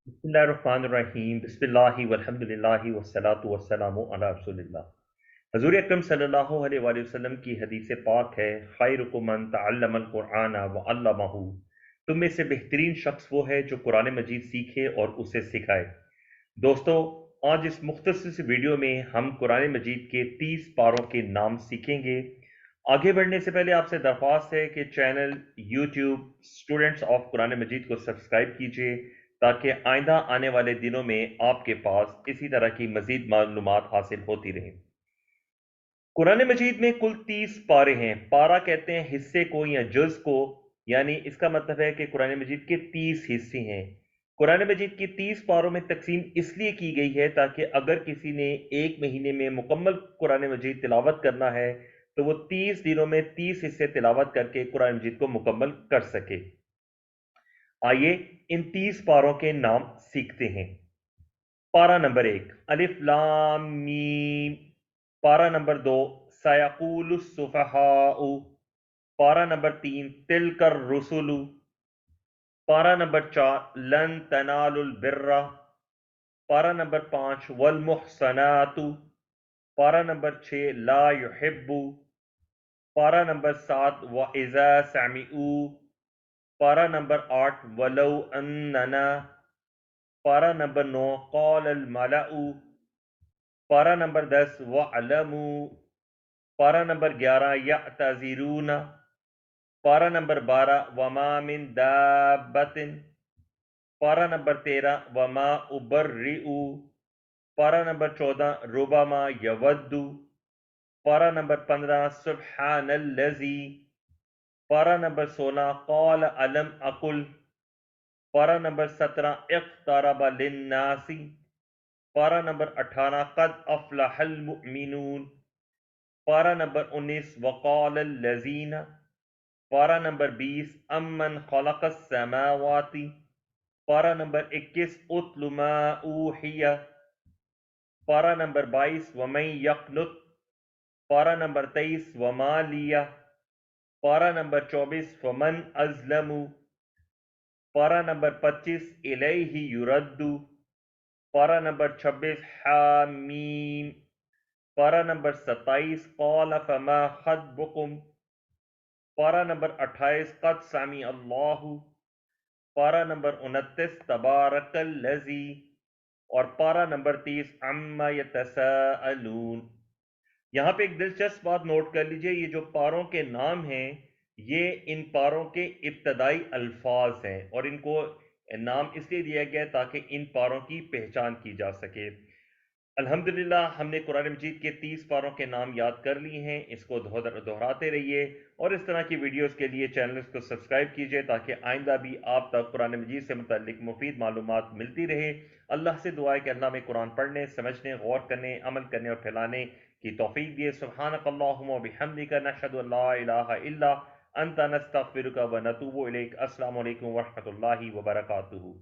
बिस्मिल्लाहिर्रहमानिर्रहीम बिस्मिल्लाहि वल्हम्दुलिल्लाहि वस्सलातु वस्सलामु अला रसूलिल्लाह। हजूर अकरम सल्लल्लाहु अलैहि वसल्लम की हदीस पाक है, खैरुकुम मन तअल्लमल कुरआन व अल्लमहु। तुम में से बेहतरीन शख्स वो है जो कुरान मजीद सीखे और उसे सिखाए। दोस्तों, आज इस मुख्तसर सी वीडियो में हम कुरान मजीद के 30 पारों के नाम सीखेंगे। आगे बढ़ने से पहले आपसे दरख्वास्त है कि channel YouTube students of Quran Majeed को सब्सक्राइब कीजिए, ताकि आइंदा आने वाले दिनों में आपके पास इसी तरह की मजीद मालूमात हासिल होती रहें। कुरान मजीद में कुल 30 पारे हैं। पारा कहते हैं हिस्से को या जुज को, यानी इसका मतलब है कि कुरान मजीद के 30 हिस्से हैं। कुरान मजीद की 30 पारों में तकसीम इसलिए की गई है ताकि अगर किसी ने एक महीने में मुकम्मल कुरान मजीद तिलावत करना है तो वो 30 दिनों में 30 हिस्से तिलावत करके कुरान मजीद को मुकम्मल कर सके। आइए इन 30 पारों के नाम सीखते हैं। पारा नंबर 1 अलिफ लाम मीम। पारा नंबर 2 सयक़ूलुस सुफ़हाउ। पारा नंबर 3 तिलकर रुसुलु। पारा नंबर 4 लन तनालुल बिर्रा। पारा नंबर 5 वल मुहसनातु। पारा नंबर 6 ला युहिब्बु। पारा नंबर 7 व इज़ा समिऊ। पारा नंबर 8 वलौ अन्नना। पारा नंबर 9 क़ाल अल मलाउ। पारा नंबर 10 वअलमू। पारा नंबर 11 यअतज़िरून। पारा नंबर 12 वमा मिन दाब्बतिन। पारा नंबर 13 वमा उबर्रिउ। पारा नंबर 14 रुबमा यवद्दु। पारा नंबर 15 सुब्हानल्लज़ी। पारा नंबर 16 क़ाल अलम अकुल। पारा नंबर 17 इक़्तरब लिन्नासी। पारा नंबर 18 क़द अफ़लहल मुमिनून। पारा नंबर 19 वक़ाल लज़ीना। पारा नंबर 20 अम्मन खलक़स समावाति। पारा नंबर 21 उत्लु मा ऊहिया। पारा नंबर 22 वमन यक़नुत। पारा नंबर 23 वमा लिया। पारा नंबर 24 फमन अज़लमु। पारा नंबर 25 इलैहि युरद्दु। पारा नंबर 26 हामीम। पारा नंबर 27 क़ाल फमा ख़त्बुकुम। पारा नंबर 28 क़द समी अल्लाहु। पारा नंबर 29 तबारकल्लज़ी। और पारा नंबर 30 अम्मा यतसाअलून। यहाँ पे एक दिलचस्प बात नोट कर लीजिए, ये जो पारों के नाम हैं ये इन पारों के इब्तदाई अल्फाज हैं और इनको नाम इसलिए दिया गया है ताकि इन पारों की पहचान की जा सके। अल्हम्दुलिल्लाह, हमने कुरान मजीद के 30 पारों के नाम याद कर लिए हैं। इसको दोहराते रहिए और इस तरह की वीडियोस के लिए चैनल को सब्सक्राइब कीजिए ताकि आइंदा भी आप तक कुरान मजीद से मुतल्लिक मुफीद मालूमात मिलती रहे। अल्लाह से दुआ है कि अल्लाह में कुरान पढ़ने, समझने, गौर करने, अमल करने और फैलाने की तौफीक दिए। सुब्हानकल्लाहुम्मा व बिहम्दिका नशहदु अल्ला इलाहा इल्ला अंता नस्तगफिरुका व नतूबु इलैक। अस्सलामु अलैकुम व रहमतुल्लाहि व बरकातुहू।